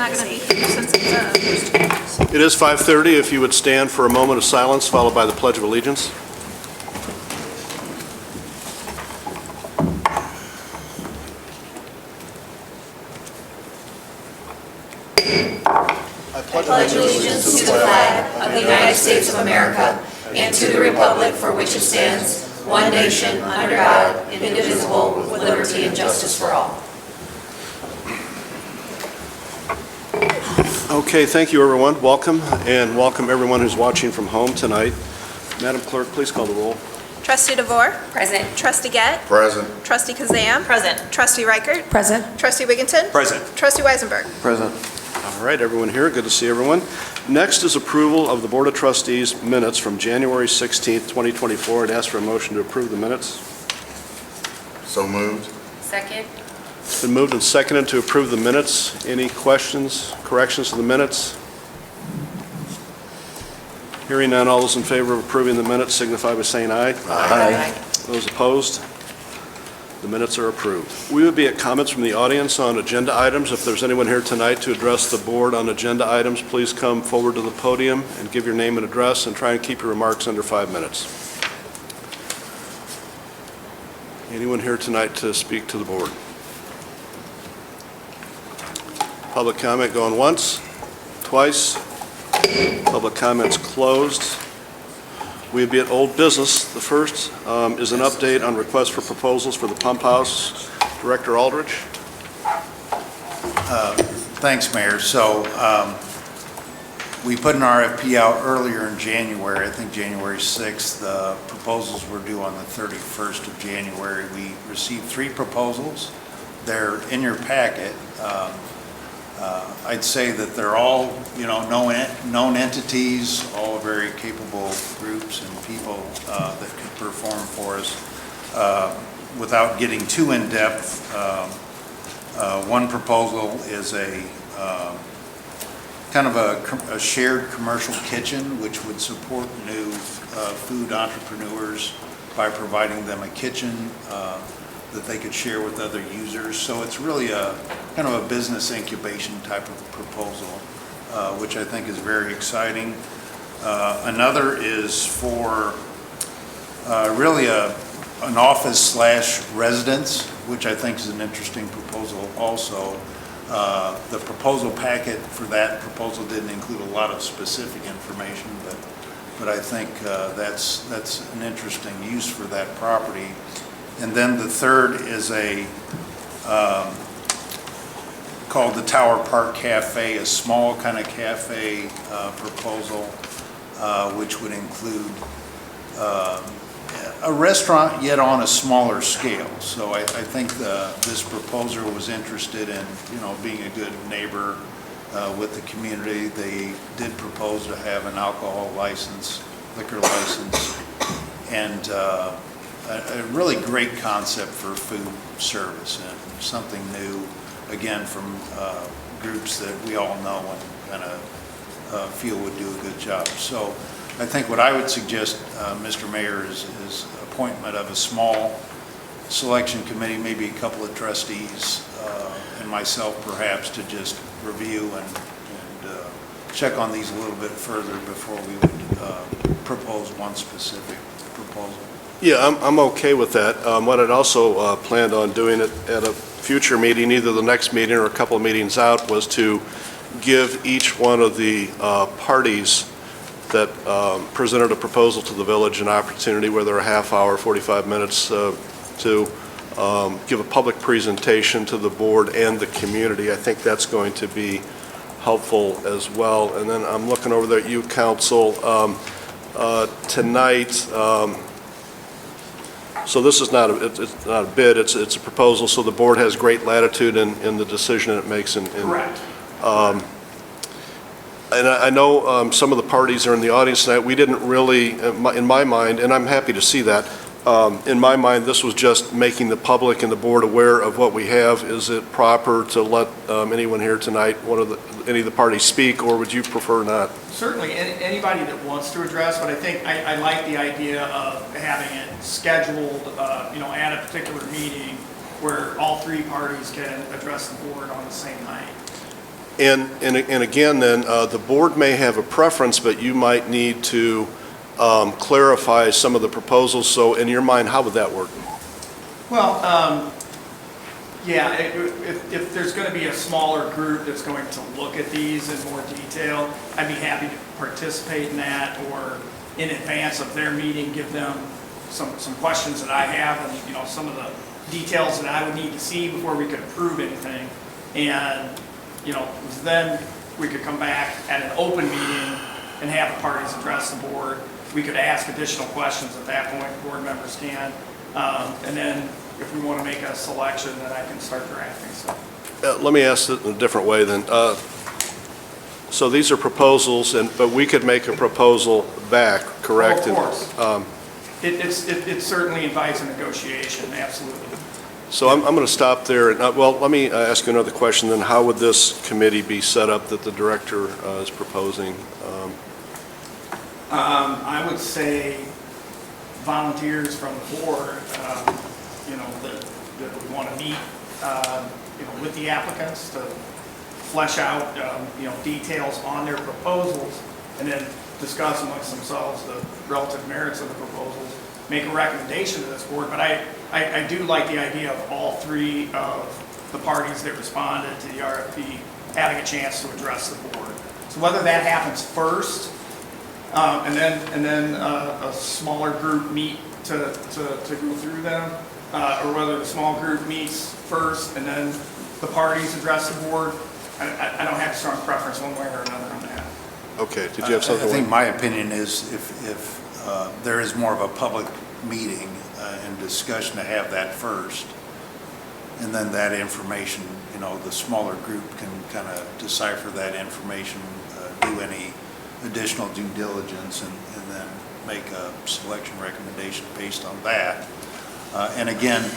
not going to be here since it's It is 5:30. If you would stand for a moment of silence, followed by the Pledge of Allegiance. I pledge allegiance to the flag of the United States of America and to the republic for which it stands, one nation, under God, indivisible, with liberty and justice for all. Okay, thank you, everyone. Welcome, and welcome everyone who's watching from home tonight. Madam Clerk, please call the roll. Trustee DeVore? Present. Trustee Gett? Present. Trustee Kazam? Present. Trustee Reichert? Present. Trustee Wigginton? Present. Trustee Weisenberg? Present. All right, everyone here, good to see everyone. Next is approval of the Board of Trustees minutes from January 16th, 2024. I'd ask for a motion to approve the minutes. So moved. Second. It's been moved and seconded to approve the minutes. Any questions, corrections to the minutes? Hearing none, all those in favor of approving the minutes signify by saying aye. Aye. Those opposed? The minutes are approved. We would be at comments from the audience on agenda items. If there's anyone here tonight to address the board on agenda items, please come forward to the podium and give your name and address, and try and keep your remarks under 5 minutes. Anyone here tonight to speak to the board? Public comment going once, twice. Public comments closed. We'd be at old business. The first is an update on request for proposals for the pump house. Director Aldrich. Thanks, Mayor. So we put an RFP out earlier in January, I think January 6th. The proposals were due on the 31st of January. We received 3 proposals. They're in your packet. I'd say that they're all, known entities, all very capable groups and people that could perform for us. Without getting too in-depth, one proposal is a kind of a shared commercial kitchen, which would support new food entrepreneurs by providing them a kitchen that they could share with other users. So it's really a kind of a business incubation type of proposal, which I think is very exciting. Another is for really an office/residence, which I think is an interesting proposal also. The proposal packet for that proposal didn't include a lot of specific information, but I think that's an interesting use for that property. And then the third is called the Tower Park Cafe, a small kind of cafe proposal, which would include a restaurant yet on a smaller scale. So I think this proposer was interested in, being a good neighbor with the community. They did propose to have an alcohol license, liquor license, and a really great concept for food service and something new, again, from groups that we all know and kind of feel would do a good job. So I think what I would suggest, Mr. Mayor, is appointment of a small selection committee, maybe a couple of trustees and myself perhaps, to just review and check on these a little bit further before we would propose one specific proposal. Yeah, I'm okay with that. What I'd also planned on doing at a future meeting, either the next meeting or a couple of meetings out, was to give each one of the parties that presented a proposal to the village an opportunity, whether a half hour, 45 minutes, to give a public presentation to the board and the community. I think that's going to be helpful as well. And then I'm looking over there at you, council, tonight. So this is not it's not a bid, it's a proposal, so the board has great latitude in the decision it makes. Correct. And I know some of the parties are in the audience tonight. We didn't really, in my mind, and I'm happy to see that, in my mind, this was just making the public and the board aware of what we have. Is it proper to let anyone here tonight, any of the parties speak, or would you prefer not? Certainly, anybody that wants to address, but I think I like the idea of having it scheduled, at a particular meeting where all 3 parties can address the board on the same night. And again, then, the board may have a preference, but you might need to clarify some of the proposals. So in your mind, how would that work? Well, yeah, if there's going to be a smaller group that's going to look at these in more detail, I'd be happy to participate in that, or in advance of their meeting, give them some questions that I have, and, you know, some of the details that I would need to see before we could approve anything. And, you know, then we could come back at an open meeting and have the parties address the board. We could ask additional questions at that point, board members can. And then if we want to make a selection, then I can start drafting stuff. Let me ask it in a different way then. So these are proposals, but we could make a proposal back, correct? Oh, of course. It certainly invites a negotiation, absolutely. So I'm going to stop there. Well, let me ask you another question then. How would this committee be set up that the director is proposing? I would say volunteers from the board, you know, that would want to meet, you know, with the applicants to flesh out, you know, details on their proposals, and then discuss amongst themselves the relative merits of the proposals, make a recommendation to this board. But I do like the idea of all three of the parties that responded to the RFP having a chance to address the board. So whether that happens first, and then a smaller group meet to go through them, or whether the small group meets first and then the parties address the board, I don't have a strong preference one way or another on that. Okay, did you have something? I think my opinion is if there is more of a public meeting and discussion to have that first, and then that information, you know, the smaller group can kind of decipher that information, do any additional due diligence, and then make a selection recommendation based on that. And again,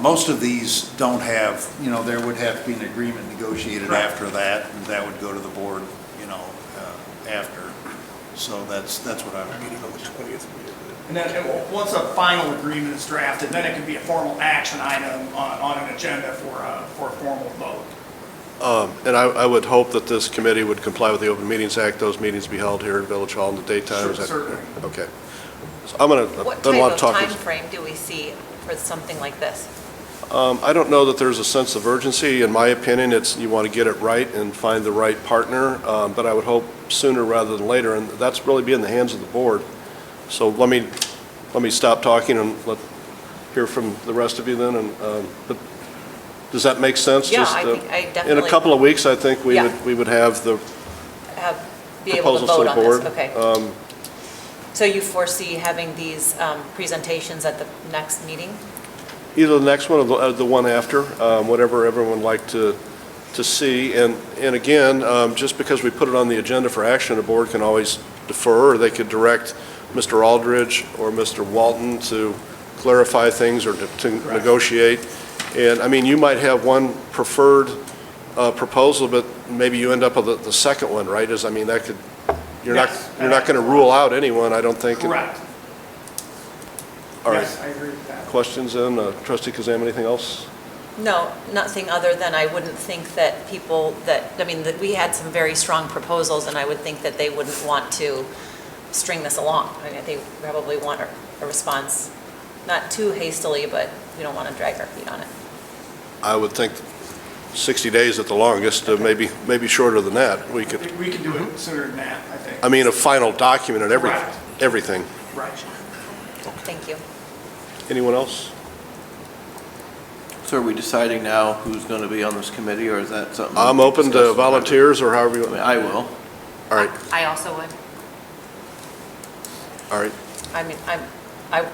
most of these don't have, you know, there would have to be an agreement negotiated Correct. after that, and that would go to the board, you know, after. So that's what I would be doing. And then once a final agreement is drafted, then it can be a formal action item on an agenda for a formal vote. And I would hope that this committee would comply with the Open Meetings Act, those meetings be held here at Village Hall in the daytime. Sure, Is that- certainly. Okay. So I'm going to, What then type want of to talk. time frame do we see for something like this? I don't know that there's a sense of urgency. In my opinion, it's, you want to get it right and find the right partner, but I would hope sooner rather than later, and that's really be in the hands of the board. So let me stop talking and hear from the rest of you then, and, but does that make sense? Yeah, Just, I think I in definitely. a couple of weeks, I think we Yeah. would have the Be able to proposals to vote the on this, board. okay. So you foresee having these presentations at the next meeting? Either the next one or the one after, whatever everyone would like to see. And again, just because we put it on the agenda for action, the board can always defer, or they could direct Mr. Aldridge or Mr. Walton to clarify things or to negotiate. And, I mean, you might have one preferred proposal, but maybe you end up with the second one, right? I mean, that could, you're Yes. not going to rule out anyone, I don't think. Correct. All right. Yes, I agree with that. Questions then? Trustee Kazam, anything else? No, nothing other than I wouldn't think that people that we had some very strong proposals, and I would think that they wouldn't want to string this along. I mean, they probably want a response, not too hastily, but we don't want to drag our feet on it. I would think 60 days at the longest, maybe shorter than that. We I could, think we can do it sooner than that, I think. I mean, a final document and Correct. everything. Right. Thank you. Anyone else? So are we deciding now who's going to be on this committee, or is that something? I'm we open discuss to volunteers or however you I mean, want. I will. All right, I also would. all right. I mean, I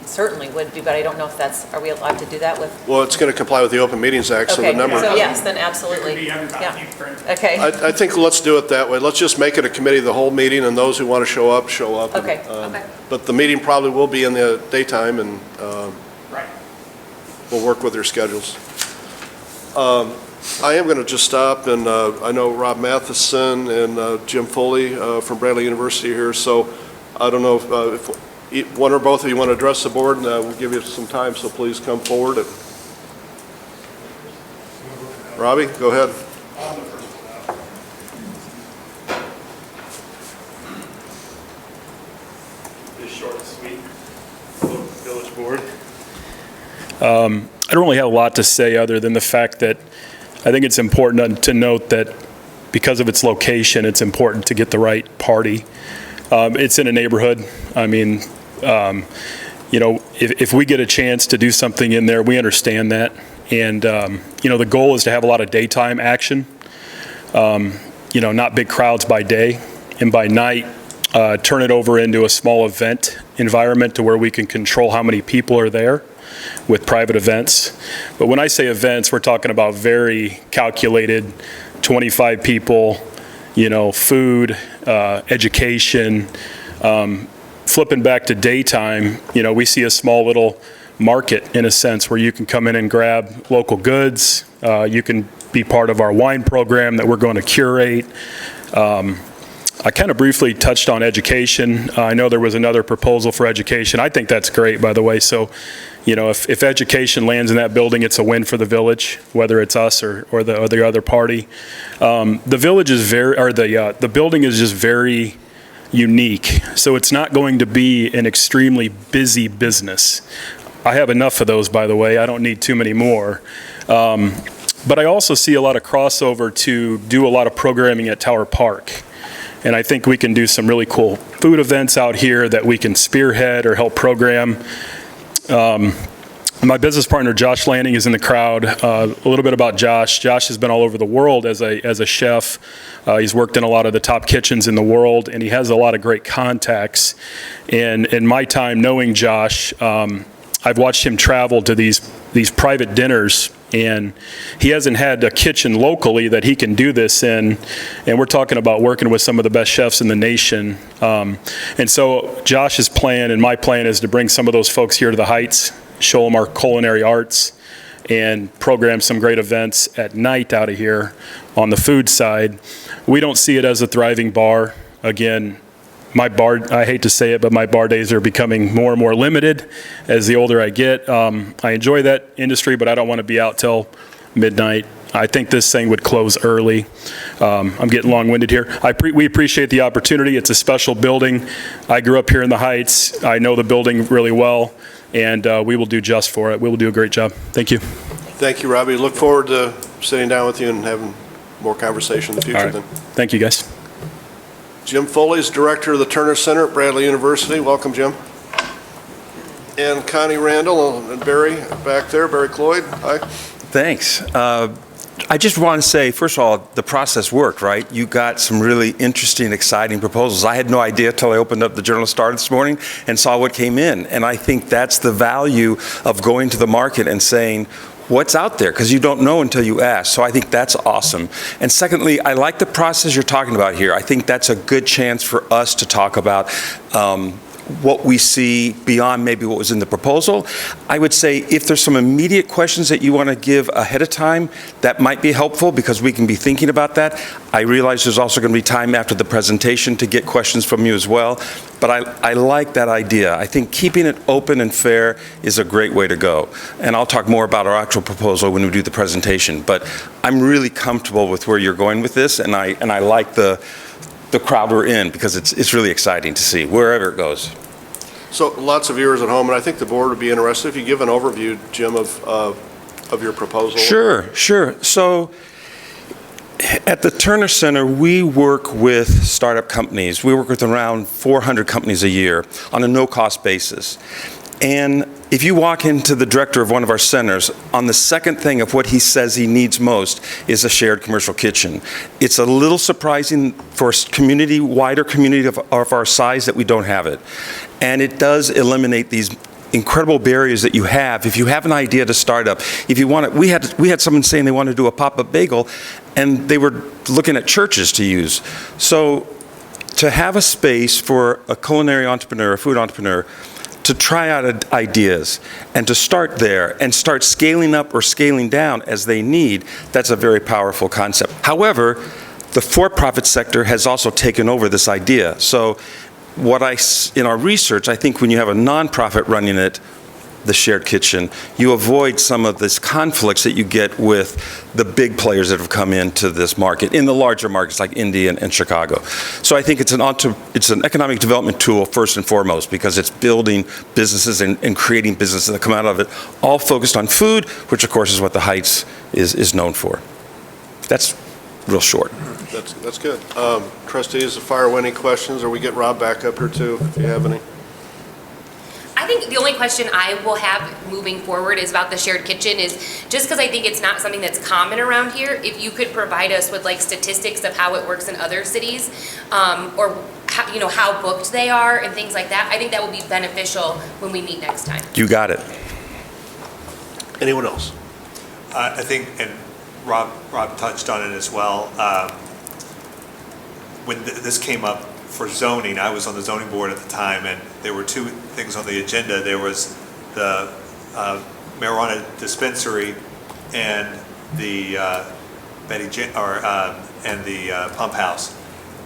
certainly would be, but I don't know if are we allowed to do that with? Well, it's going to comply with the Open Meetings Act, so the Okay, number. so yes, then It absolutely. could be everybody. Yeah. Okay. I think let's do it that way. Let's just make it a committee of the whole meeting, and those who want to show up, show up. Okay, And, okay. But the meeting probably will be in the daytime, and Right. we'll work with their schedules. I am going to just stop, and I know Rob Matheson and Jim Foley from Bradley University here, so I don't know if one or both of you want to address the board, and we'll give you some time, so please come forward. Robbie, go ahead. Just short and sweet. Village board. I don't really have a lot to say other than the fact that I think it's important to note that because of its location, it's important to get the right party. It's in a neighborhood. I mean, if we get a chance to do something in there, we understand that. And, the goal is to have a lot of daytime action, not big crowds by day. And by night, turn it over into a small event environment to where we can control how many people are there with private events. But when I say events, we're talking about very calculated, 25 people, food, education. Flipping back to daytime, we see a small little market in a sense where you can come in and grab local goods. You can be part of our wine program that we're going to curate. I kind of briefly touched on education. I know there was another proposal for education. I think that's great, by the way. So, if education lands in that building, it's a win for the village, whether it's us or the other party. The village is the building is just very unique. So it's not going to be an extremely busy business. I have enough of those, by the way. I don't need too many more. But I also see a lot of crossover to do a lot of programming at Tower Park. And I think we can do some really cool food events out here that we can spearhead or help program. My business partner, Josh Lanning, is in the crowd. A little bit about Josh. Josh has been all over the world as a chef. He's worked in a lot of the top kitchens in the world, and he has a lot of great contacts. And in my time knowing Josh, I've watched him travel to these private dinners, and he hasn't had a kitchen locally that he can do this in. And we're talking about working with some of the best chefs in the nation. And so Josh's plan and my plan is to bring some of those folks here to the Heights, show them our culinary arts, and program some great events at night out of here on the food side. We don't see it as a thriving bar. Again, my bar, I hate to say it, but my bar days are becoming more and more limited as the older I get. I enjoy that industry, but I don't want to be out till midnight. I think this thing would close early. I'm getting long-winded here. We appreciate the opportunity. It's a special building. I grew up here in the Heights. I know the building really well, and we will do just for it. We will do a great job. Thank you. Thank you, Robbie. Look forward to sitting down with you and having more conversation in the future. All right. Then. Thank you, guys. Jim Foley is director of the Turner Center at Bradley University. Welcome, Jim. And Connie Randall and Barry back there, Barry Cloyd. Hi. Thanks. I just want to say, first of all, the process worked, right? You got some really interesting, exciting proposals. I had no idea till I opened up the Journal-Star this morning and saw what came in. And I think that's the value of going to the market and saying, what's out there? Because you don't know until you ask. So I think that's awesome. And secondly, I like the process you're talking about here. I think that's a good chance for us to talk about what we see beyond maybe what was in the proposal. I would say if there's some immediate questions that you want to give ahead of time, that might be helpful because we can be thinking about that. I realize there's also going to be time after the presentation to get questions from you as well. But I like that idea. I think keeping it open and fair is a great way to go. And I'll talk more about our actual proposal when we do the presentation. But I'm really comfortable with where you're going with this, and I like the crowd we're in because it's really exciting to see wherever it goes. So lots of viewers at home, and I think the board would be interested if you give an overview, Jim, of your proposal. Sure. So at the Turner Center, we work with startup companies. We work with around 400 companies a year on a no-cost basis. And if you walk into the director of one of our centers, on the second thing of what he says he needs most is a shared commercial kitchen. It's a little surprising for a wider community of our size that we don't have it. And it does eliminate these incredible barriers that you have. If you have an idea to start up, if you want to, we had someone saying they want to do a pop-up bagel, and they were looking at churches to use. So to have a space for a culinary entrepreneur, a food entrepreneur, to try out ideas and to start there and start scaling up or scaling down as they need, that's a very powerful concept. However, the for-profit sector has also taken over this idea. So in our research, I think when you have a nonprofit running it, the shared kitchen, you avoid some of this conflicts that you get with the big players that have come into this market, in the larger markets like Indy and Chicago. So I think it's an economic development tool first and foremost, because it's building businesses and creating businesses that come out of it, all focused on food, which of course is what the Heights is known for. That's real short. That's good. Trustees, fire any questions, or we get Rob back up here too, if you have any. I think the only question I will have moving forward is about the shared kitchen, is just because I think it's not something that's common around here. If you could provide us with like statistics of how it works in other cities, or how, you know, how booked they are and things like that, I think that would be beneficial when we meet next time. You got it. Anyone else? I think, and Rob touched on it as well. When this came up for zoning, I was on the zoning board at the time, and there were two things on the agenda. There was the marijuana dispensary and the and the pump house.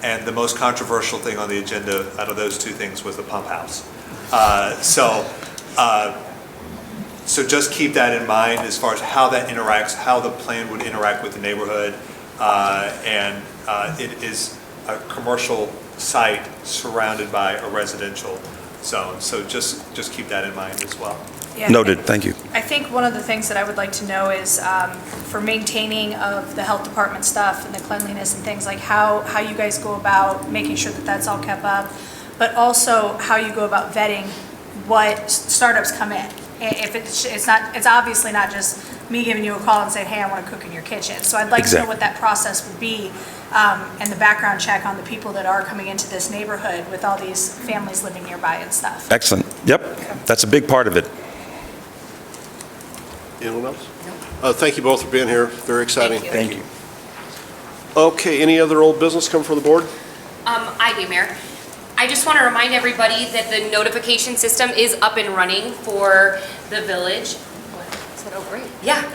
And the most controversial thing on the agenda out of those two things was the pump house. So just keep that in mind as far as how that interacts, how the plan would interact with the neighborhood. It is a commercial site surrounded by a residential zone. So just keep that in mind as well. Yeah, Noted, thank you. I think one of the things that I would like to know is for maintaining of the health department stuff and the cleanliness and things, like how you guys go about making sure that that's all kept up, but also how you go about vetting what startups come in. If it's obviously not just me giving you a call and saying, hey, I want to cook in your kitchen. So I'd like to know what that process would be, and the background check on the people that are coming into this neighborhood with all these families living nearby and stuff. Excellent. Yep, that's a big part of it. Anyone else? No. Thank you both for being here. Very exciting. Thank you. Okay, any other old business come for the board? I do, Mayor. I just want to remind everybody that the notification system is up and running for the village. Oh, great. Yeah.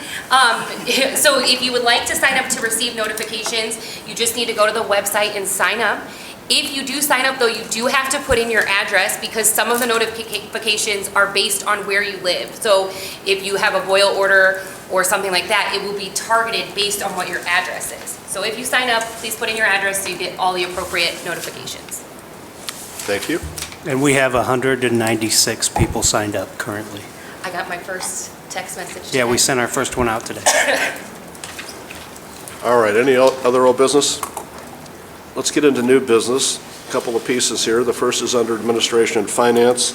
So if you would like to sign up to receive notifications, you just need to go to the website and sign up. If you do sign up, though, you do have to put in your address, because some of the notifications are based on where you live. So if you have a boil order or something like that, it will be targeted based on what your address is. So if you sign up, please put in your address so you get all the appropriate notifications. Thank you. And we have 196 people signed up currently. I got my first text message today. Yeah, we sent our first one out today. All right, any other old business? Let's get into new business. A couple of pieces here. The first is under Administration and Finance.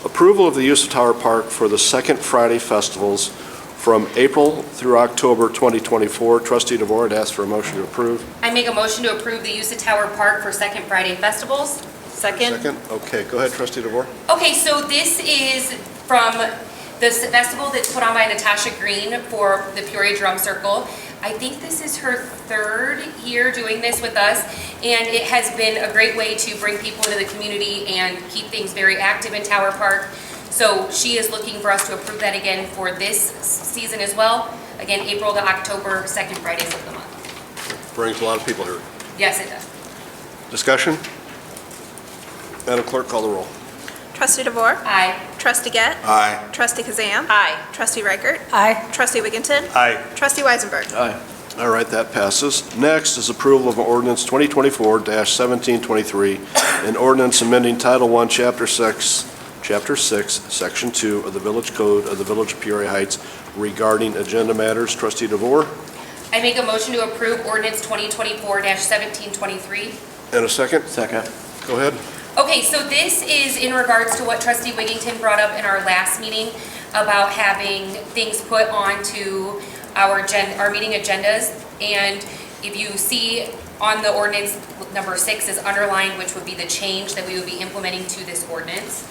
Approval of the use of Tower Park for the second Friday festivals from April through October 2024. Trustee DeVore, I'd ask for a motion to approve. I make a motion to approve the use of Tower Park for Second Friday Festivals. Second? Okay, go ahead, Trustee DeVore. Okay, so this is from the festival that's put on by Natasha Green for the Peoria Drum Circle. I think this is her third year doing this with us, and it has been a great way to bring people into the community and keep things very active in Tower Park. So she is looking for us to approve that again for this season as well. Again, April to October, second Fridays of the month. Brings a lot of people here. Yes, it does. Discussion? Madam Clerk, call the roll. Trustee DeVore? Aye. Trustee Gett? Aye. Trustee Kazam? Aye. Trustee Reichert? Aye. Trustee Wigginton? Aye. Trustee Weisenberg? Aye. All right, that passes. Next is approval of ordinance 2024-1723, an ordinance amending Title I, Chapter 6, Section 2 of the Village Code of the Village of Peoria Heights regarding agenda matters. Trustee DeVore? I make a motion to approve ordinance 2024-1723. And a second? Second. Go ahead. Okay, so this is in regards to what Trustee Wigginton brought up in our last meeting about having things put onto our meeting agendas. And if you see on the ordinance, number 6 is underlined, which would be the change that we would be implementing to this ordinance.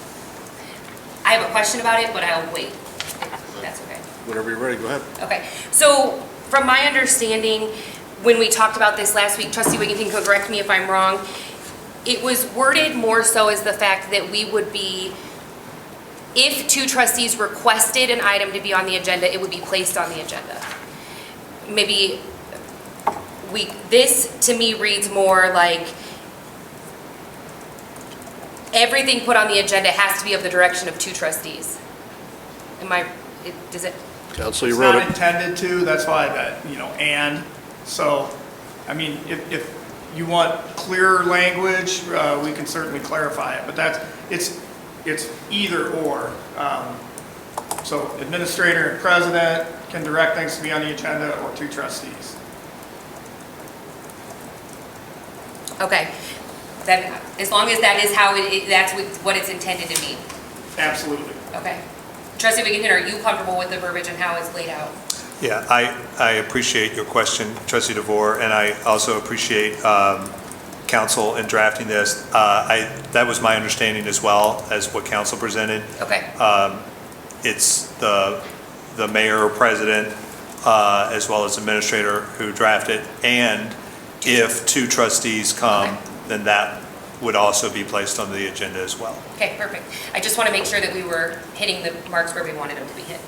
I have a question about it, but I'll wait, if that's okay. Whenever you're ready, go ahead. Okay, so from my understanding, when we talked about this last week, Trustee Wigginton could correct me if I'm wrong, it was worded more so as the fact that we would be, if two trustees requested an item to be on the agenda, it would be placed on the agenda. Maybe this to me reads more like everything put on the agenda has to be of the direction of two trustees. does it? Council, you It's wrote not it. intended to, that's why that, and, so, I mean, if you want clearer language, we can certainly clarify it, but it's either or. So administrator and president can direct things to be on the agenda, or two trustees. Okay. Then, as long as that is how that's what it's intended to be. Absolutely. Okay. Trustee Wigginton, are you comfortable with the verbiage and how it's laid out? Yeah, I appreciate your question, Trustee DeVore, and I also appreciate council in drafting this. That was my understanding as well as what council presented. Okay. It's the mayor or president, as well as administrator who drafted, and if two trustees come, Okay. then that would also be placed on the agenda as well. Okay, perfect. I just want to make sure that we were hitting the marks where we wanted them to be hit.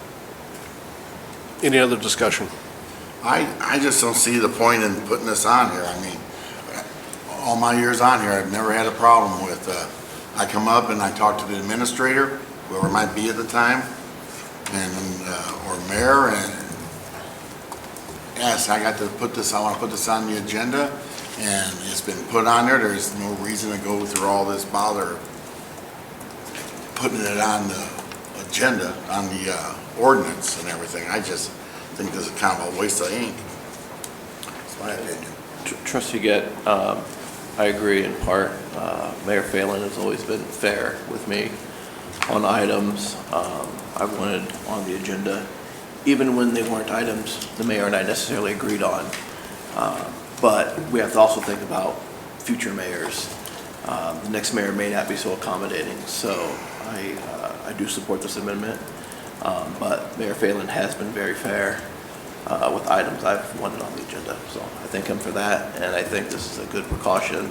Any other discussion? I just don't see the point in putting this on here. I mean, all my years on here, I've never had a problem with, I come up and I talk to the administrator, whoever it might be at the time, and, or mayor, and yes, I got to put this, I want to put this on the agenda, and it's been put on there. There's no reason to go through all this bother putting it on the agenda, on the ordinance and everything. I just think this is kind of a waste of ink. That's my opinion. Trustee Gett, I agree in part. Mayor Phelan has always been fair with me on items I wanted on the agenda, even when they weren't items the mayor and I necessarily agreed on. But we have to also think about future mayors. The next mayor may not be so accommodating, so I do support this amendment. But Mayor Phelan has been very fair with items I've wanted on the agenda. So I thank him for that, and I think this is a good precaution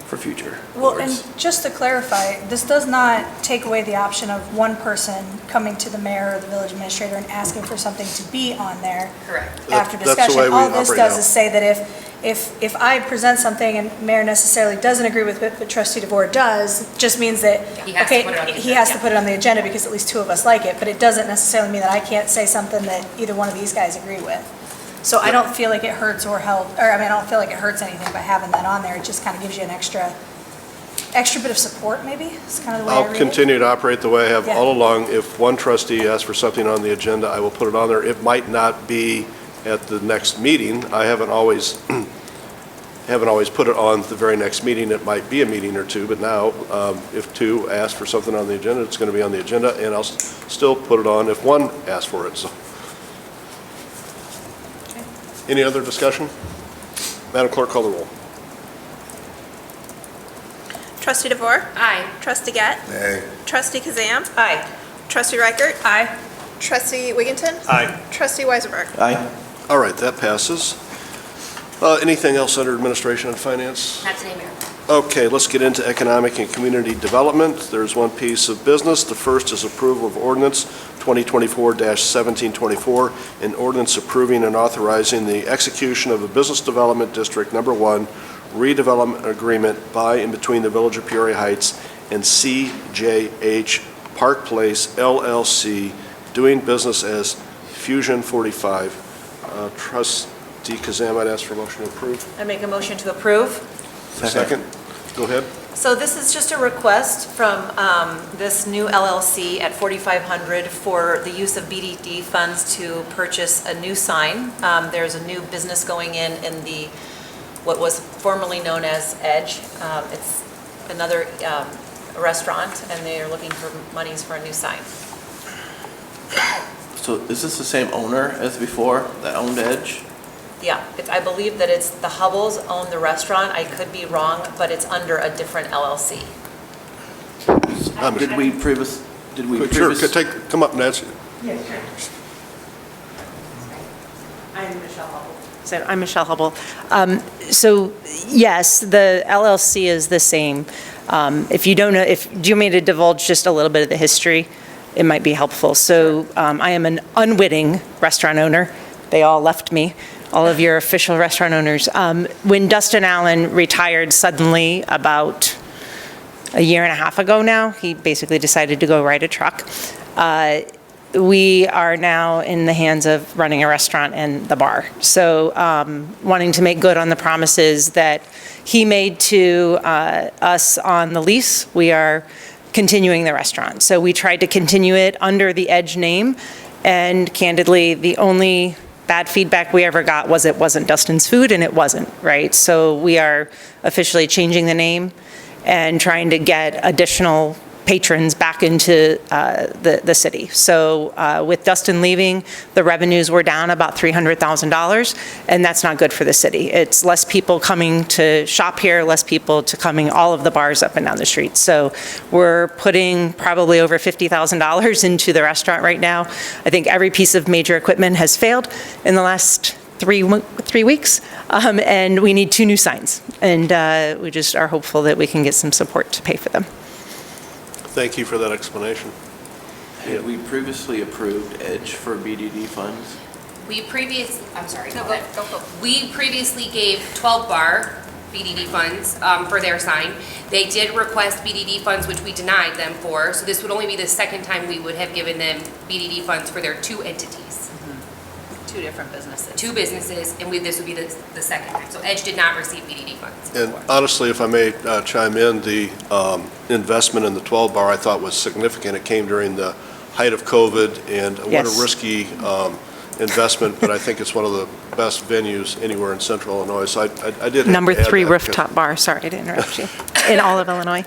for future Well, boards. and just to clarify, this does not take away the option of one person coming to the mayor or the village administrator and asking for something to be on there Correct. after That's the discussion. way we All this operate does now. is say that if I present something and mayor necessarily doesn't agree with it, but trustee DeVore does, just means that, He has to okay, put it on the he agenda, has to yeah. put it on the agenda because at least two of us like it, but it doesn't necessarily mean that I can't say something that either one of these guys agree with. So I don't feel like it hurts I don't feel like it hurts anything by having that on there. It just kind of gives you an extra bit of support, maybe, is kind of the way I I'll read it. continue to operate the way I have Yeah. all along. If one trustee asks for something on the agenda, I will put it on there. It might not be at the next meeting. I haven't always put it on the very next meeting. It might be a meeting or two, but now, if two ask for something on the agenda, it's going to be on the agenda, and I'll still put it on if one asks for it, so. Any other discussion? Madam Clerk, call the roll. Trustee DeVore? Aye. Trustee Gett? Hey, Trustee Kazam? Aye. Trustee Reichert? Aye. Trustee Wigginton? Aye. Trustee Weisenberg? Aye. All right, that passes. Anything else under administration and finance? Not today, Mayor. Okay, let's get into economic and community development. There's one piece of business. The first is approval of ordinance 2024-1724, an ordinance approving and authorizing the execution of a Business Development District Number 1 redevelopment agreement by and between the Village of Peoria Heights and CJH Park Place LLC, doing business as Fusion 45. Trustee Kazam, I'd ask for a motion to approve. I make a motion to approve. Second. Go ahead. So this is just a request from this new LLC at 4500 for the use of BDD funds to purchase a new sign. There's a new business going in the, what was formerly known as Edge. It's another restaurant, and they are looking for monies for a new sign. So is this the same owner as before that owned Edge? Yeah, I believe that it's, the Hubbles own the restaurant. I could be wrong, but it's under a different LLC. Did we Sure, come up and answer. I'm Michelle Hubble. So I'm Michelle Hubble. So yes, the LLC is the same. If you don't know, do you want me to divulge just a little bit of the history? It might be helpful. So I am an unwitting restaurant owner. They all left me, all of your official restaurant owners. When Dustin Allen retired suddenly about a year and a half ago now, he basically decided to go ride a truck. we are now in the hands of running a restaurant and the bar. So wanting to make good on the promises that he made to us on the lease, we are continuing the restaurant. So we tried to continue it under the Edge name, and candidly, the only bad feedback we ever got was it wasn't Dustin's Food, and it wasn't, right? So we are officially changing the name and trying to get additional patrons back into the city. So with Dustin leaving, the revenues were down about $300,000, and that's not good for the city. It's less people coming to shop here, less people to coming all of the bars up and down the street. So we're putting probably over $50,000 into the restaurant right now. I think every piece of major equipment has failed in the last 3 weeks, and we need 2 new signs. And we just are hopeful that we can get some support to pay for them. Thank you for that explanation. Had we previously approved Edge for BDD funds? I'm sorry, go ahead. We previously gave 12 bar BDD funds for their sign. They did request BDD funds, which we denied them for, so this would only be the second time we would have given them BDD funds for their 2 entities. 2 different businesses. 2 businesses, and this would be the second time. So Edge did not receive BDD funds. And honestly, if I may chime in, the investment in the 12 bar I thought was significant. It came during the height of COVID, and what Yes. a risky investment, but I think it's one of the best venues anywhere in central Illinois. So I did have Number to add 3 that rooftop bar, sorry to interrupt you, in all of Illinois.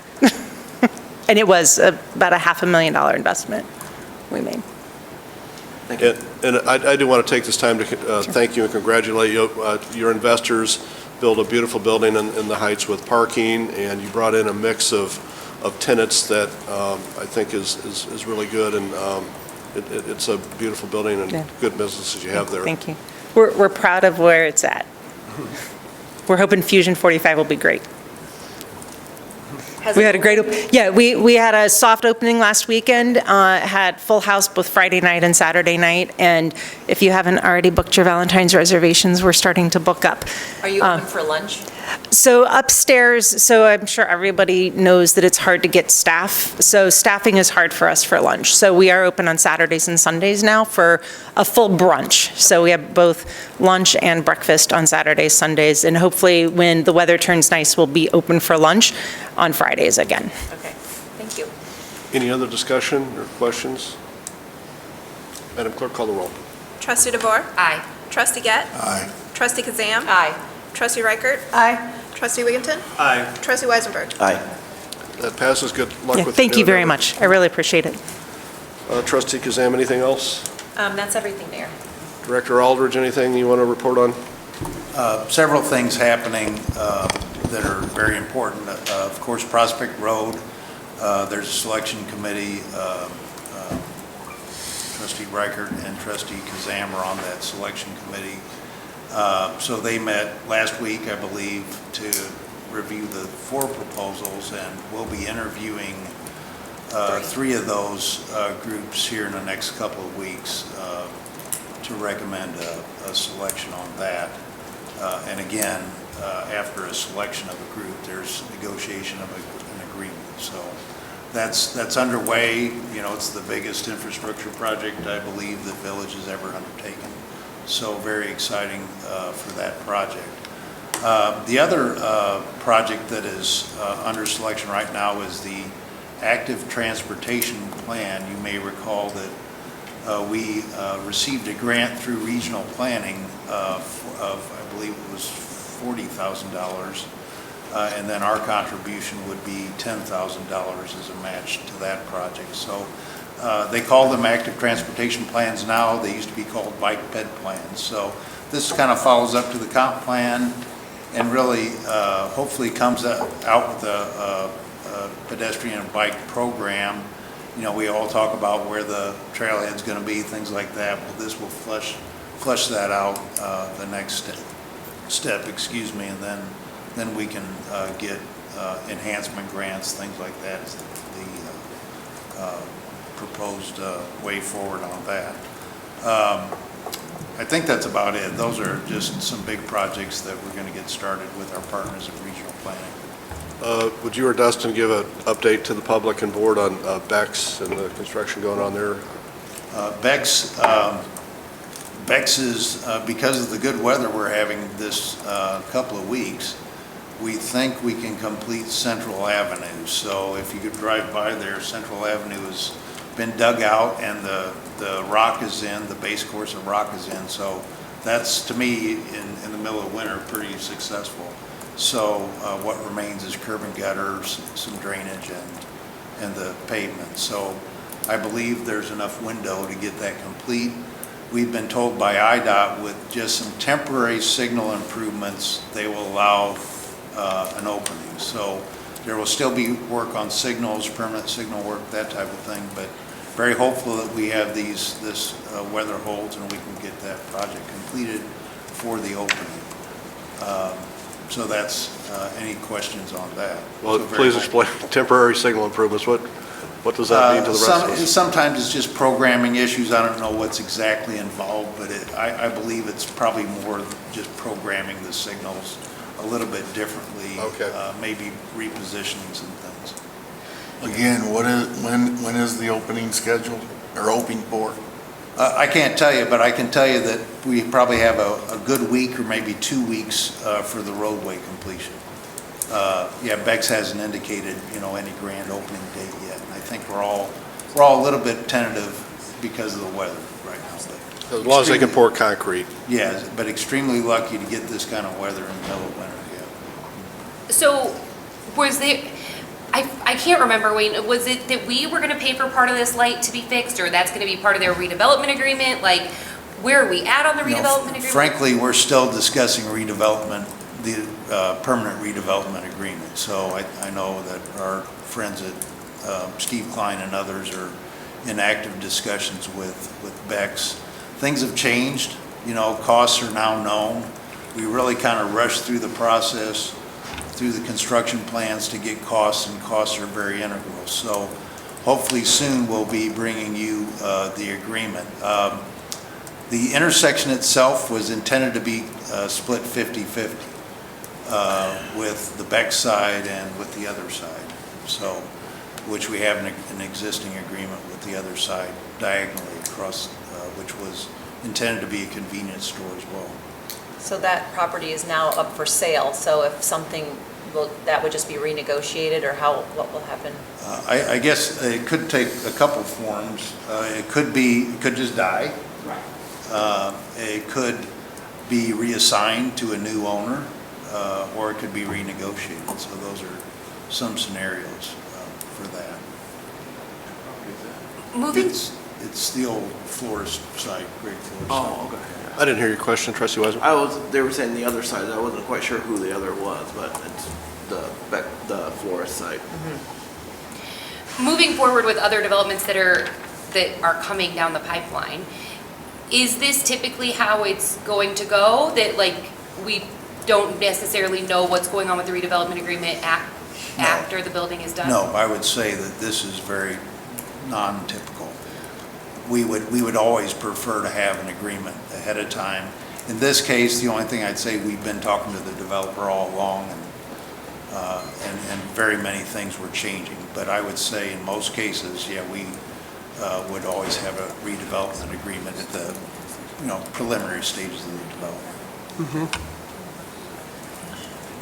And it was about a $500,000 investment we made. And I do want to take this time to thank you and congratulate you. Your investors built a beautiful building in the Heights with parking, and you brought in a mix of tenants that I think is really good, and it's a beautiful building and Yeah. good businesses you have there. Thank you. We're proud of where it's at. We're hoping Fusion 45 will be great. We had a great, we had a soft opening last weekend, had full house both Friday night and Saturday night, and if you haven't already booked your Valentine's reservations, we're starting to book up. Are you open for lunch? So upstairs, so I'm sure everybody knows that it's hard to get staff. So staffing is hard for us for lunch. So we are open on Saturdays and Sundays now for a full brunch. So we have both lunch and breakfast on Saturdays, Sundays, and hopefully when the weather turns nice, we'll be open for lunch on Fridays again. Okay, thank you. Any other discussion or questions? Madam Clerk, call the roll. Trustee DeVore? Aye. Trustee Gett? Aye. Trustee Kazam? Aye. Trustee Reichert? Aye. Trustee Wigginton? Aye. Trustee Weisenberg? Aye. That passes. Good luck Yeah, with thank you your very endeavor. much. I really appreciate it. Trustee Kazam, anything else? That's everything, Mayor. Director Aldridge, anything you want to report on? Several things happening that are very important. Of course, Prospect Road, there's a selection committee. Trustee Reichert and Trustee Kazam are on that selection committee. So they met last week, I believe, to review the 4 proposals, and we'll be interviewing 3 of those groups here in the next couple of weeks to recommend a selection on that. And again, after a selection of a group, there's negotiation of an agreement. So that's underway. You know, it's the biggest infrastructure project I believe the village has ever undertaken. So very exciting for that project. The other project that is under selection right now is the active transportation plan. You may recall that we received a grant through regional planning of, I believe it was $40,000. And then our contribution would be $10,000 as a match to that project. So they call them active transportation plans now. They used to be called bike ped plans. So this kind of follows up to the comp plan and really hopefully comes out with a pedestrian and bike program. You know, we all talk about where the trailhead's going to be, things like that. Well, this will flesh that out the next step, and then we can get enhancement grants, things like that is the proposed way forward on that. I think that's about it. Those are just some big projects that we're going to get started with our partners at Regional Planning. Would you or Dustin give an update to the public and board on Bex and the construction going on there? Bex is, because of the good weather we're having this couple of weeks, we think we can complete Central Avenue. So if you could drive by there, Central Avenue has been dug out and the rock is in, the base course of rock is in. So that's, to me, in the middle of winter, pretty successful. So what remains is curb and gutters, some drainage, and the pavement. So I believe there's enough window to get that complete. We've been told by IDOT with just some temporary signal improvements, they will allow an opening. So there will still be work on signals, permanent signal work, that type of thing, but very hopeful that we have this weather holds and we can get that project completed for the opening. So that's, any questions on that? Well, So very please hopeful. explain temporary signal improvements. What does that mean to the rest of us? Sometimes it's just programming issues. I don't know what's exactly involved, but I believe it's probably more just programming the signals a little bit differently. Okay. Maybe repositionings and things. Again, when is the opening scheduled, or opening for? I can't tell you, but I can tell you that we probably have a good week or maybe 2 weeks for the roadway completion. Yeah, Bex hasn't indicated, any grand opening date yet. And I think we're all a little bit tentative because of the weather right now. But As long as they can pour concrete. yeah, but extremely lucky to get this kind of weather in the middle of winter, yeah. So was there, I can't remember, Wayne, was it that we were gonna pay for part of this light to be fixed, or that's gonna be part of their redevelopment agreement? Like, where are we at on the redevelopment agreement? Frankly, we're still discussing redevelopment, the permanent redevelopment agreement. So I know that our friends at Steve Klein and others are in active discussions with Bex. Things have changed, costs are now known. We really kind of rushed through the process, through the construction plans to get costs, and costs are very integral. So hopefully soon we'll be bringing you the agreement. The intersection itself was intended to be split 50-50 with the Bex side and with the other side. So, which we have an existing agreement with the other side diagonally across, which was intended to be a convenience store as well. So that property is now up for sale, so if something, that would just be renegotiated, or what will happen? I guess it could take a couple forms. It could just die. Right. It could be reassigned to a new owner, or it could be renegotiated. So those are some scenarios for that. Moving, It's the old florist site, Great Florist. Oh, okay. I didn't hear your question, Trustee Wiseman. They were saying the other side, I wasn't quite sure who the other was, but it's the florist site. moving forward with other developments that are coming down the pipeline, is this typically how it's going to go? That we don't necessarily know what's going on with the redevelopment agreement after the building is done? No, I would say that this is very non-typical. We would always prefer to have an agreement ahead of time. In this case, the only thing I'd say, we've been talking to the developer all along, and very many things were changing. But I would say in most cases, yeah, we would always have a redevelopment agreement at the preliminary stages of the development.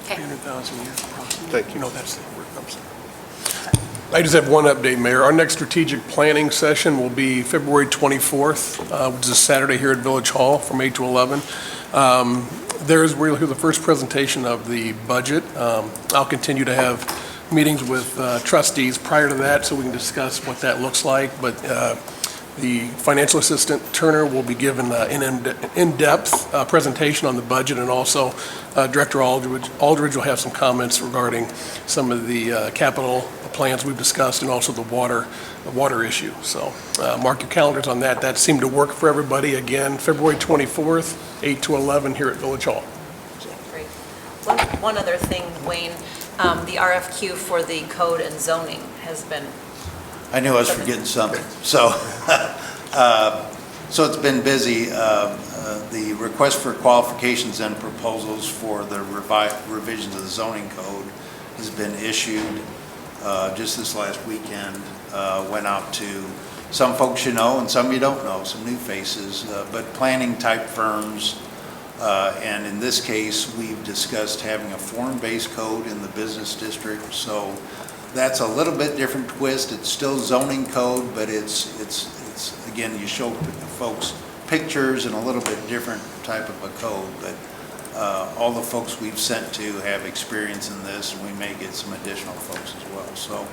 Okay. 300,000 a year. Thank you. No, that's the word, I'm sorry. I just have one update, Mayor. Our next strategic planning session will be February 24th, which is a Saturday here at Village Hall from 8 to 11. We'll hear the first presentation of the budget. I'll continue to have meetings with trustees prior to that so we can discuss what that looks like. But the financial assistant, Turner, will be given an in-depth presentation on the budget, and also Director Aldridge will have some comments regarding some of the capital plans we've discussed, and also the water issue. So mark your calendars on that. That seemed to work for everybody. Again, February 24th, 8 to 11 here at Village Hall. Great. One other thing, Wayne, the RFQ for the code and zoning has been. I knew I was forgetting something. So, so it's been busy. The request for qualifications and proposals for the revisions of the zoning code has been issued just this last weekend. Went out to some folks you know and some you don't know, some new faces, but planning type firms. And in this case, we've discussed having a form-based code in the business district. So that's a little bit different twist. It's still zoning code, but it's again, you show folks pictures and a little bit different type of a code. But all the folks we've sent to have experience in this, and we may get some additional folks as well. So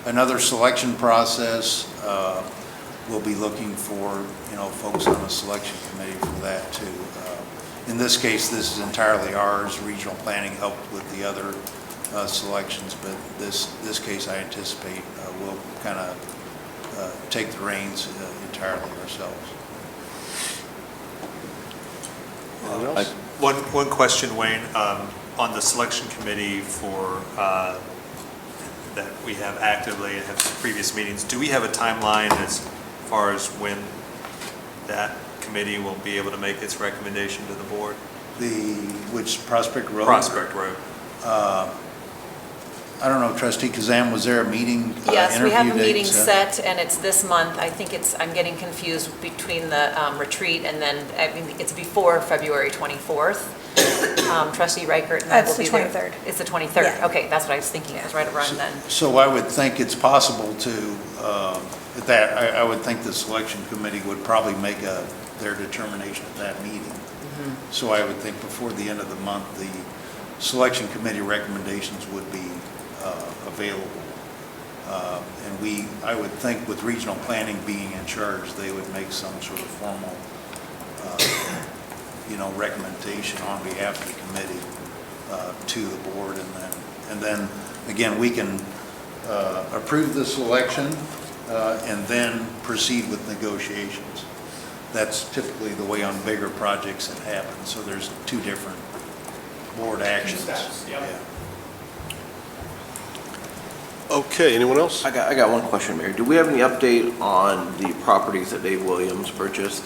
another selection process. We'll be looking for, folks on the selection committee for that too. In this case, this is entirely ours. Regional planning helped with the other selections, but this case I anticipate we'll kind of take the reins entirely ourselves. One question, Wayne, on the selection committee for that we have actively and have previous meetings. Do we have a timeline as far as when that committee will be able to make its recommendation to the board? Which Prospect Road? Prospect Road. I don't know, Trustee Kazam, was there a meeting? Yes, we have a interview date meeting set, and it's this month. I think I'm getting confused between the retreat and then, I mean, it's before February 24th. Trustee Reichert and I will be there. It's the 23rd. It's the 23rd. Yeah. Okay, that's what I was thinking. It was right around then. So I would think it's possible to, I would think the selection committee would probably make their determination at that meeting. Mm-hmm. So I would think before the end of the month, the selection committee recommendations would be available. And I would think with regional planning being in charge, they would make some sort of formal, recommendation on behalf of the committee to the board, and then again we can approve the selection and then proceed with negotiations. That's typically the way on bigger projects it happens. So there's two different board actions. steps, yep. Yeah. Okay, anyone else? I got one question, Mayor. Do we have any update on the properties that Dave Williams purchased?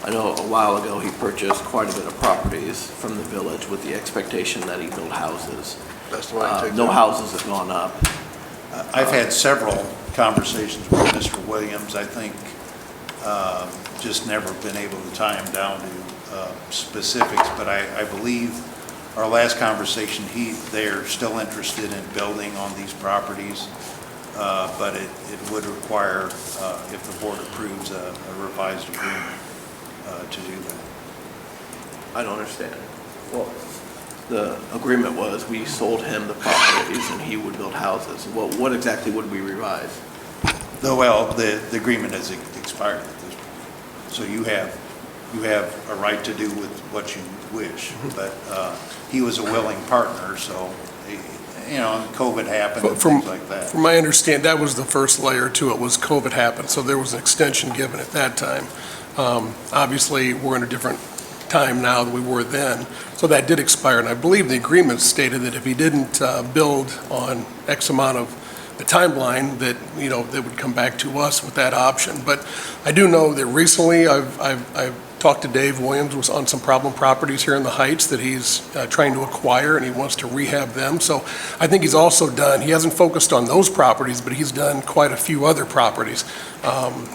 I know a while ago he purchased quite a bit of properties from the village with the expectation that he build houses. That's the way I take No that. houses have gone up. I've had several conversations with Mr. Williams. I think just never been able to tie him down to specifics, but I believe our last conversation, they're still interested in building on these properties, but it would require, if the board approves, a revised agreement to do that. I don't understand. Well, the agreement was we sold him the properties and he would build houses. What exactly would we revise? Well, the agreement has expired at this point. So you have a right to do with what you wish, but he was a willing partner, so, COVID happened and things like that. From my understanding, that was the first layer to it, was COVID happened, so there was an extension given at that time. Obviously, we're in a different time now than we were then, so that did expire, and I believe the agreement stated that if he didn't build on X amount of the timeline, that, they would come back to us with that option. But I do know that recently I've talked to Dave Williams, was on some problem properties here in the Heights that he's trying to acquire, and he wants to rehab them. So I think he's also done, he hasn't focused on those properties, but he's done quite a few other properties.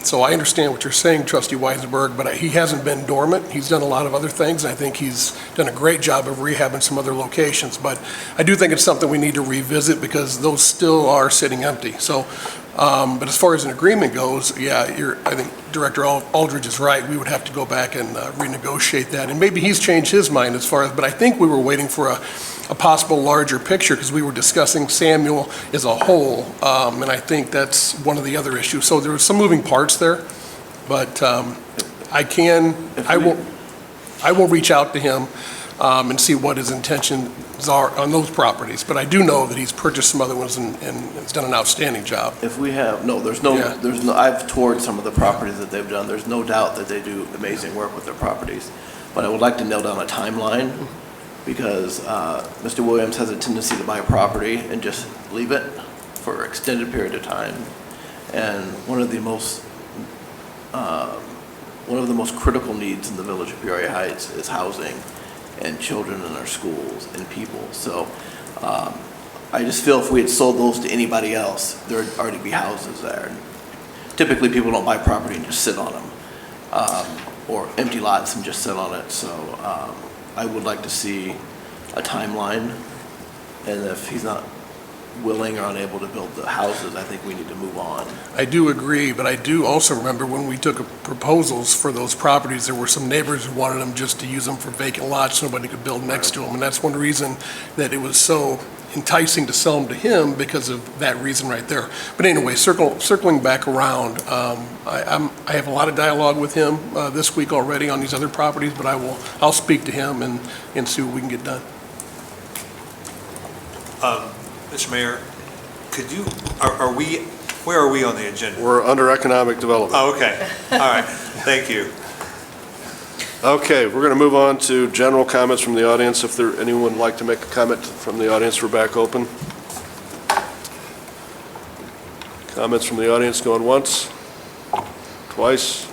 So I understand what you're saying, Trustee Weisenberg, but he hasn't been dormant. He's done a lot of other things, and I think he's done a great job of rehabbing some other locations. But I do think it's something we need to revisit because those still are sitting empty. So, but as far as an agreement goes, yeah, I think Director Aldridge is right. We would have to go back and renegotiate that. And maybe he's changed his mind as far as, but I think we were waiting for a possible larger picture because we were discussing Samuel as a whole. And I think that's one of the other issues. So there was some moving parts there, but I will reach out to him and see what his intentions are on those properties. But I do know that he's purchased some other ones and has done an outstanding job. If we have, I've toured some of the properties that they've done. There's no doubt that they do amazing work with their properties. But I would like to nail down a timeline because Mr. Williams has a tendency to buy a property and just leave it for an extended period of time. And one of the most critical needs in the village of Peoria Heights is housing and children in our schools and people. So I just feel if we had sold those to anybody else, there would already be houses there. typically people don't buy property and just sit on them, or empty lots and just sit on it. So I would like to see a timeline, and if he's not willing or unable to build the houses, I think we need to move on. I do agree, but I do also remember when we took proposals for those properties, there were some neighbors who wanted them just to use them for vacant lots, nobody could build next to them. And that's one reason that it was so enticing to sell them to him, because of that reason right there. But anyway, circling back around, I have a lot of dialogue with him this week already on these other properties, but I'll speak to him and see what we can get done. Mr. Mayor, could you, where are we on the agenda? We're under economic development. Oh, okay. All right. Thank you. Okay, we're going to move on to general comments from the audience. If anyone would like to make a comment from the audience, we're back open. Comments from the audience going once, twice.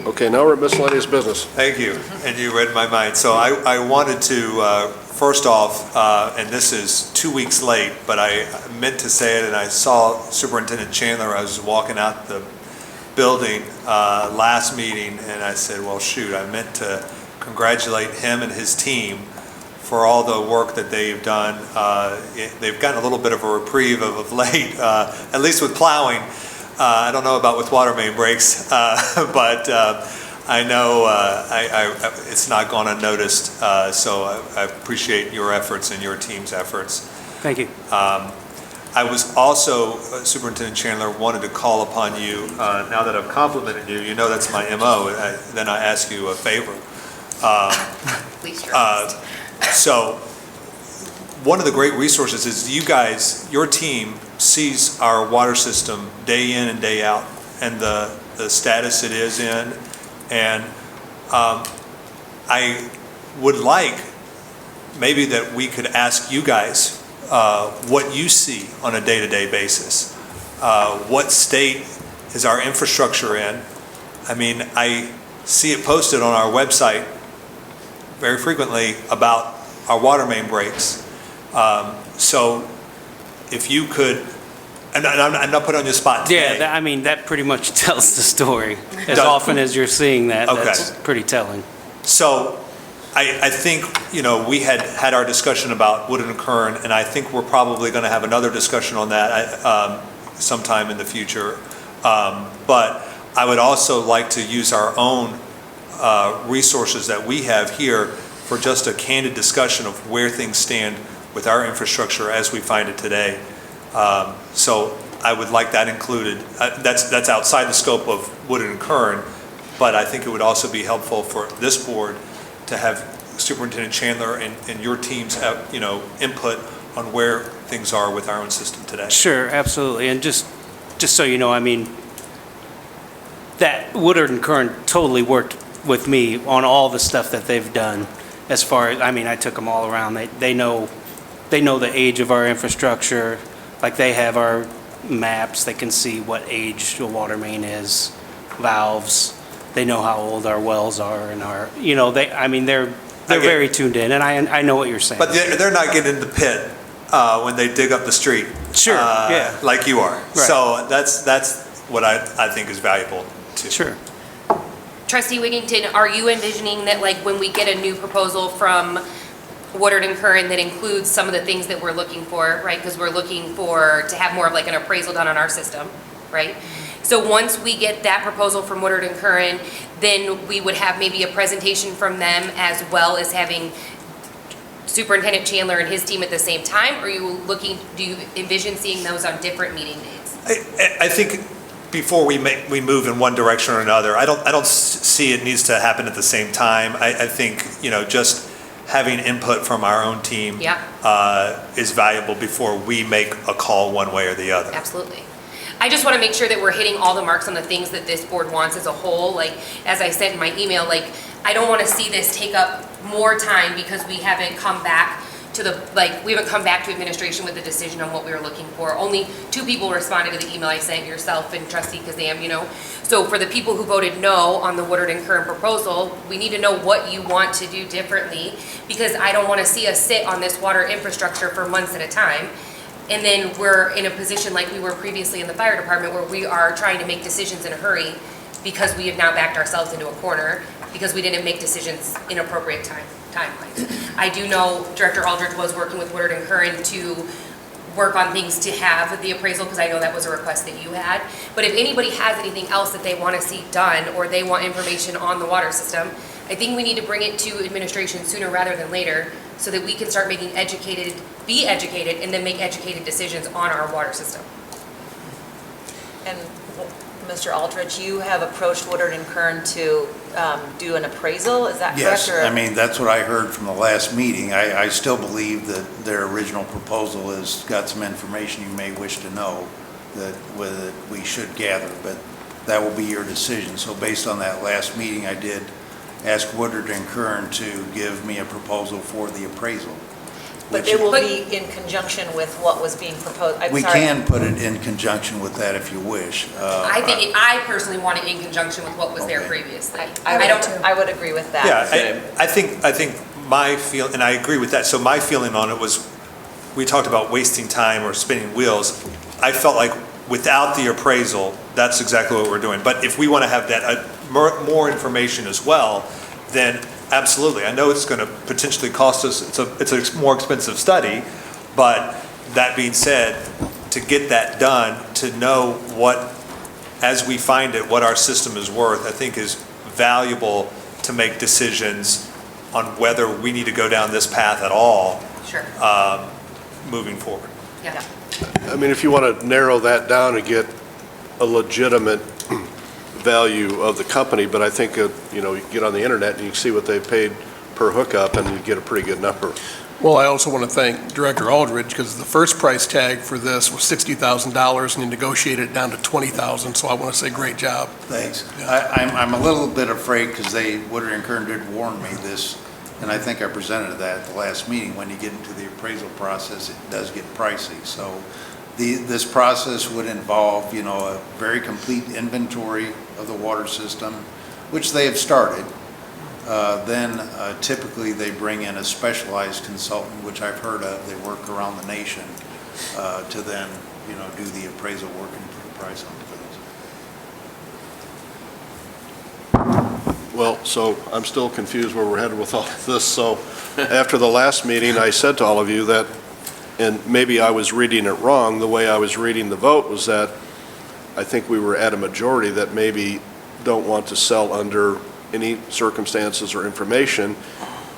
Okay, now we're at miscellaneous business. Thank you, and you read my mind. So I wanted to, first off, and this is 2 weeks late, but I meant to say it, and I saw Superintendent Chandler. I was walking out the building last meeting, and I said, well, shoot, I meant to congratulate him and his team for all the work that they've done. They've gotten a little bit of a reprieve of late, at least with plowing. I don't know about with water main breaks, but I know it's not gone unnoticed, so I appreciate your efforts and your team's efforts. Thank you. I was also, Superintendent Chandler, wanted to call upon you, now that I've complimented you, you know that's my MO, then I ask you a favor. Please, sure. So one of the great resources is you guys, your team sees our water system day in and day out, and the status it is in. And I would like maybe that we could ask you guys what you see on a day-to-day basis. What state is our infrastructure in? I mean, I see it posted on our website very frequently about our water main breaks. So if you could, and I'm not putting on your spot today. Yeah, I mean, that pretty much tells the story. As often as you're seeing that, Okay. that's pretty telling. So I think, you know, we had our discussion about Woodard and Kern, and I think we're probably going to have another discussion on that sometime in the future. But I would also like to use our own resources that we have here for just a candid discussion of where things stand with our infrastructure as we find it today. So I would like that included. That's outside the scope of Woodard and Kern, but I think it would also be helpful for this board to have Superintendent Chandler and your team's input on where things are with our own system today. Sure, absolutely. And just so you know, I mean, that Woodard and Kern totally worked with me on all the stuff that they've done. As far as, I mean, I took them all around. They know the age of our infrastructure. Like, they have our maps. They can see what age the water main is, valves. They know how old our wells are, and our, you know, they're very tuned in, and I know what you're saying. But they're not getting in the pit when they dig up the street. Sure, yeah. Like you are. Right. So that's what I think is valuable too. Sure. Trustee Wigington, are you envisioning that, like, when we get a new proposal from Woodard and Kern that includes some of the things that we're looking for, right? Because we're looking to have more of like an appraisal done on our system, right? So once we get that proposal from Woodard and Kern, then we would have maybe a presentation from them, as well as having Superintendent Chandler and his team at the same time? Or do you envision seeing those on different meeting dates? I think before we move in one direction or another, I don't see it needs to happen at the same time. I think, you know, just having input from our own team is valuable before we make a call one way or the other. Absolutely. I just want to make sure that we're hitting all the marks on the things that this board wants as a whole. Like, as I said in my email, like, I don't want to see this take up more time because we haven't come back to administration with a decision on what we were looking for. Only 2 people responded to the email I sent, yourself and Trustee Kazam, you know. So for the people who voted no on the Woodard and Kern proposal, we need to know what you want to do differently, because I don't want to see us sit on this water infrastructure for months at a time. and then we're in a position like we were previously in the fire department where we are trying to make decisions in a hurry because we have now backed ourselves into a corner because we didn't make decisions in appropriate timelines. I do know Director Aldridge was working with Woodard and Curran to work on things to have the appraisal, because I know that was a request that you had. But if anybody has anything else that they want to see done, or they want information on the water system, I think we need to bring it to administration sooner rather than later, so that we can start making be educated, and then make educated decisions on our water system. And Mr. Aldridge, you have approached Woodard and Kern to do an appraisal, is that correct? Yes, or- I mean, that's what I heard from the last meeting. I still believe that their original proposal has got some information you may wish to know that we should gather, but that will be your decision. So based on that last meeting, I did ask Woodard and Kern to give me a proposal for the appraisal. But it will be in conjunction with what was being proposed. I'm We sorry. can put it in conjunction with that if you wish. I personally want it in conjunction with what was there previously. I would agree with that. Yeah, I think my feel, and I agree with that, so my feeling on it was, we talked about wasting time or spinning wheels. I felt like without the appraisal, that's exactly what we're doing. But if we want to have that, more information as well, then absolutely. I know it's going to potentially cost us, it's a more expensive study, but that being said, to get that done, to know what, as we find it, what our system is worth, I think is valuable to make decisions on whether we need to go down this path at all. Sure. Moving forward. Yeah. I mean, if you want to narrow that down and get a legitimate value of the company, but I think, you can get on the internet and you can see what they paid per hookup and you get a pretty good number. Well, I also want to thank Director Aldridge, because the first price tag for this was $60,000 and he negotiated it down to $20,000, so I want to say great job. Thanks. I'm a little bit afraid, because Woodard and Kern did warn me this, and I think I presented that at the last meeting. When you get into the appraisal process, it does get pricey. So this process would involve, a very complete inventory of the water system, which they have started. Then typically they bring in a specialized consultant, which I've heard of. They work around the nation to then, do the appraisal work and put a price on the bills. Well, so I'm still confused where we're headed with all of this. So after the last meeting, I said to all of you that, and maybe I was reading it wrong, the way I was reading the vote was that I think we were at a majority that maybe don't want to sell under any circumstances or information,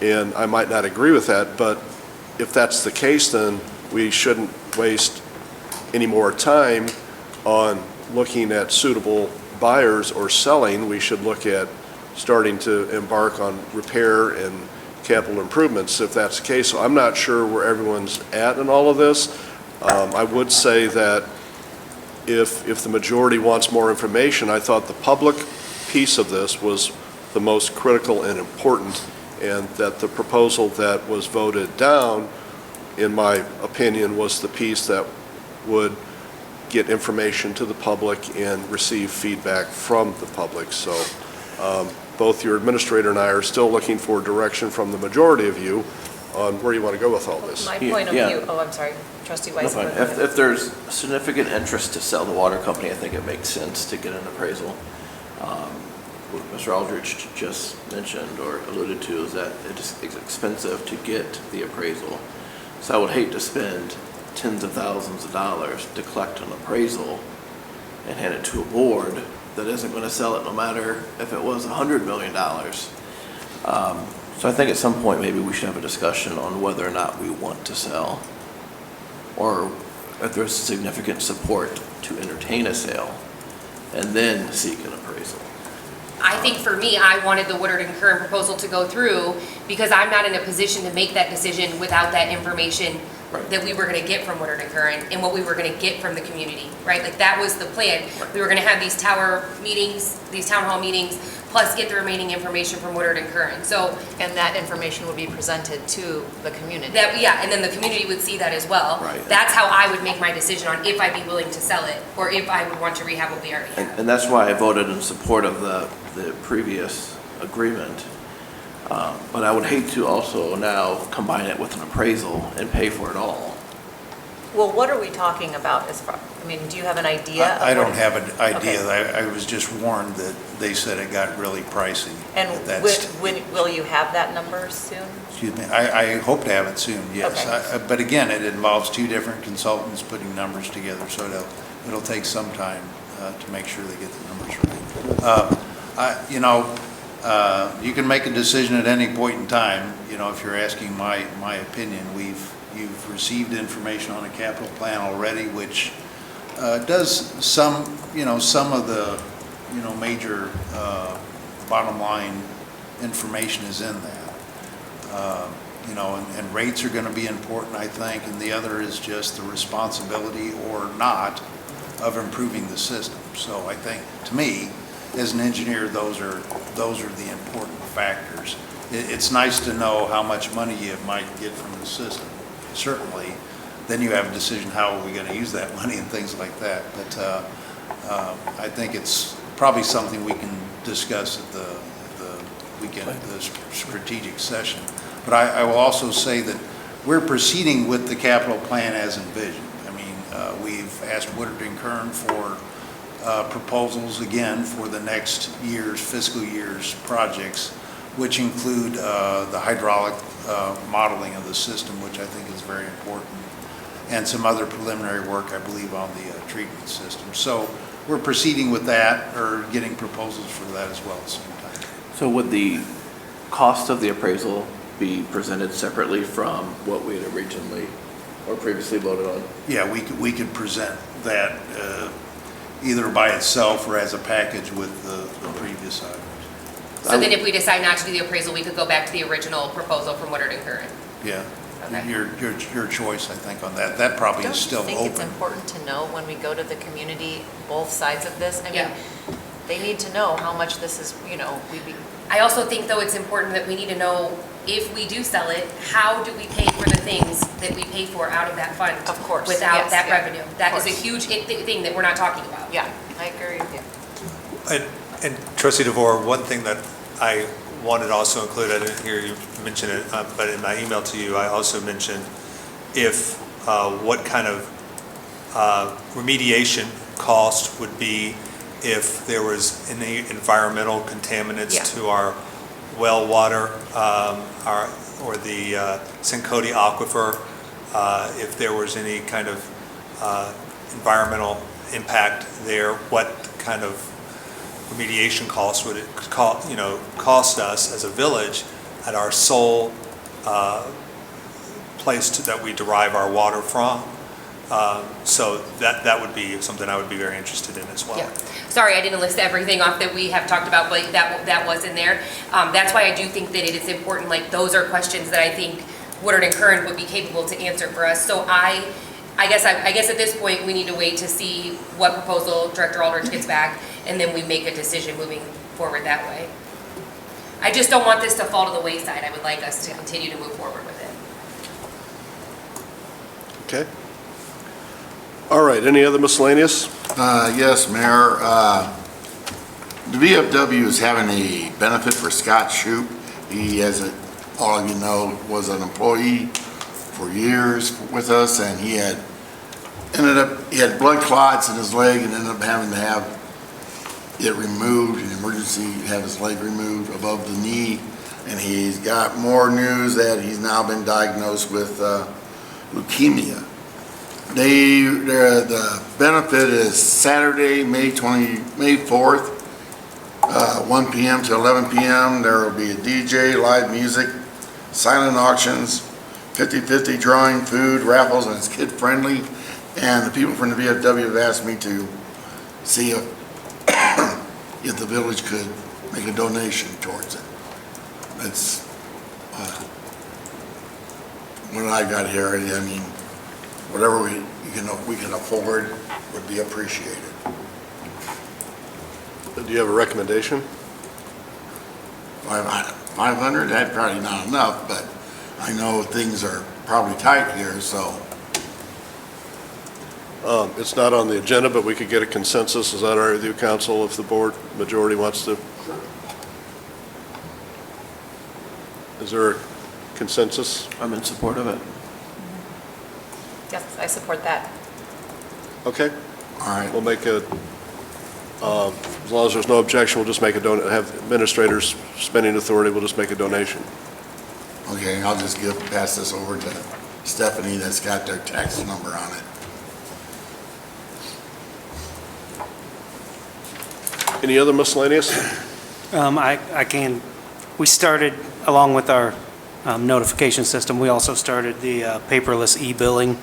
and I might not agree with that, but if that's the case, then we shouldn't waste any more time on looking at suitable buyers or selling. We should look at starting to embark on repair and capital improvements, if that's the case. So I'm not sure where everyone's at in all of this. I would say that if the majority wants more information, I thought the public piece of this was the most critical and important, and that the proposal that was voted down, in my opinion, was the piece that would get information to the public and receive feedback from the public. So both your administrator and I are still looking for direction from the majority of you on where you want to go with all this. My point of view, I'm sorry, Trustee Weiss. No, fine. If there's significant interest to sell the water company, I think it makes sense to get an appraisal. What Mr. Aldridge just mentioned or alluded to is that it's expensive to get the appraisal. So I would hate to spend tens of thousands of dollars to collect an appraisal and hand it to a board that isn't going to sell it no matter if it was $100 million. So I think at some point maybe we should have a discussion on whether or not we want to sell, or if there's significant support to entertain a sale and then seek an appraisal. I think for me, I wanted the Woodard and Kern proposal to go through because I'm not in a position to make that decision without that information that we were going to get from Woodard and Kern and what we were going to get from the community, right? Like that was the plan. We were going to have these tower meetings, these town hall meetings, plus get the remaining information from Woodard and Kern. So, and that information would be presented to the community. And then the community would see that as well. Right. That's how I would make my decision on if I'd be willing to sell it or if I would want to rehab what we already have. And that's why I voted in support of the previous agreement. But I would hate to also now combine it with an appraisal and pay for it all. Well, what are we talking about as far, I mean, do you have an idea? of I don't what- have an idea. Okay. I was just warned that they said it got really pricey. And That's- will you have that number soon? Excuse me, I hope to have it soon, yes. Okay. But again, it involves two different consultants putting numbers together, so it'll take some time to make sure they get the numbers right. You can make a decision at any point in time, if you're asking my opinion. You've received information on a capital plan already, which does some of the, major bottom line information is in that. And rates are going to be important, I think, and the other is just the responsibility or not of improving the system. So I think, to me, as an engineer, those are the important factors. It's nice to know how much money you might get from the system, certainly. Then you have a decision, how are we going to use that money and things like that. But I think it's probably something we can discuss at the weekend, the strategic session. But I will also say that we're proceeding with the capital plan as envisioned. I mean, we've asked Woodard and Kern for proposals again for the next fiscal year's projects, which include the hydraulic modeling of the system, which I think is very important, and some other preliminary work, I believe, on the treatment system. So we're proceeding with that, or getting proposals for that as well at the same time. So would the cost of the appraisal be presented separately from what we had originally or previously voted on? Yeah, we could present that either by itself or as a package with the previous items. So then if we decide not to do the appraisal, we could go back to the original proposal from Woodard and Curran? Yeah, Okay. your choice, I think, on that. That probably is still Don't you think it's open. important to know when we go to the community, both sides of this? I mean, Yeah. they need to know how much this is, I also think, though, it's important that we need to know, if we do sell it, how do we pay for the things that we pay for out of that fund? Of course, Without yes, that yeah, revenue. That is a course. huge thing that we're not talking about. yeah, I agree with you. And Trustee DeVore, one thing that I wanted to also include, I didn't hear you mention it, but in my email to you, I also mentioned what kind of remediation cost would be if there was any environmental contaminants Yeah. to our well water, or the Sincodi aquifer, if there was any kind of environmental impact there, what kind of remediation costs would it cost us as a village at our sole place that we derive our water from? So that would be something I would be very interested in as well. Yeah. Sorry, I didn't list everything off that we have talked about, but that was in there. That's why I do think that it is important, like, those are questions that I think Woodard and Kern would be capable to answer for us. So I guess at this point, we need to wait to see what proposal Director Aldrich gets back, and then we make a decision moving forward that way. I just don't want this to fall to the wayside. I would like us to continue to move forward with it. Okay. All right, any other miscellaneous? Yes, Mayor. The VFW is having a benefit for Scott Shoup. He, as all of you know, was an employee for years with us, and he had blood clots in his leg and ended up having to have it removed, an emergency, have his leg removed above the knee. And he's got more news that he's now been diagnosed with leukemia. The benefit is Saturday, May 4th, 1 p.m. to 11 p.m. There will be a DJ, live music, silent auctions, 50/50 drawing, food, raffles, and it's kid-friendly. And the people from the VFW have asked me to see if the village could make a donation towards it. That's what I got here. I mean, whatever we can afford would be appreciated. Do you have a recommendation? 500, that's probably not enough, but I know things are probably tight here, so. It's not on the agenda, but we could get a consensus. Is that all right with you, council, if the board majority wants to? Is there a consensus? I'm in support of it. Yes, I support that. Okay, All right. we'll make a, as long as there's no objection, we'll just make a have administrators spending authority, we'll just make a donation. Okay, I'll just pass this over to Stephanie that's got their tax number on it. Any other miscellaneous? We started, along with our notification system, we also started the paperless e-billing,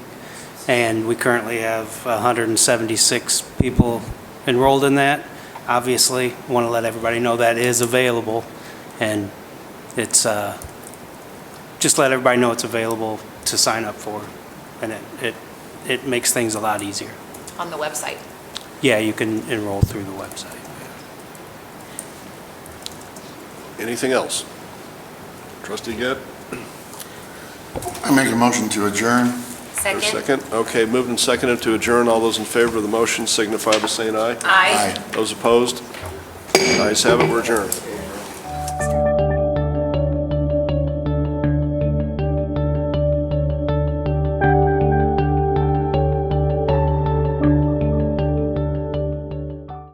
and we currently have 176 people enrolled in that. Obviously, want to let everybody know that is available, and it's, just let everybody know it's available to sign up for, and it makes things a lot easier. On the website. Yeah, you can enroll through the website. Anything else? Trustee Gett? I make a motion to adjourn. For a second? Okay, moved and seconded to adjourn. All those in favor of the motion signify by saying aye. Aye. Those opposed? Ayes have it, we're adjourned.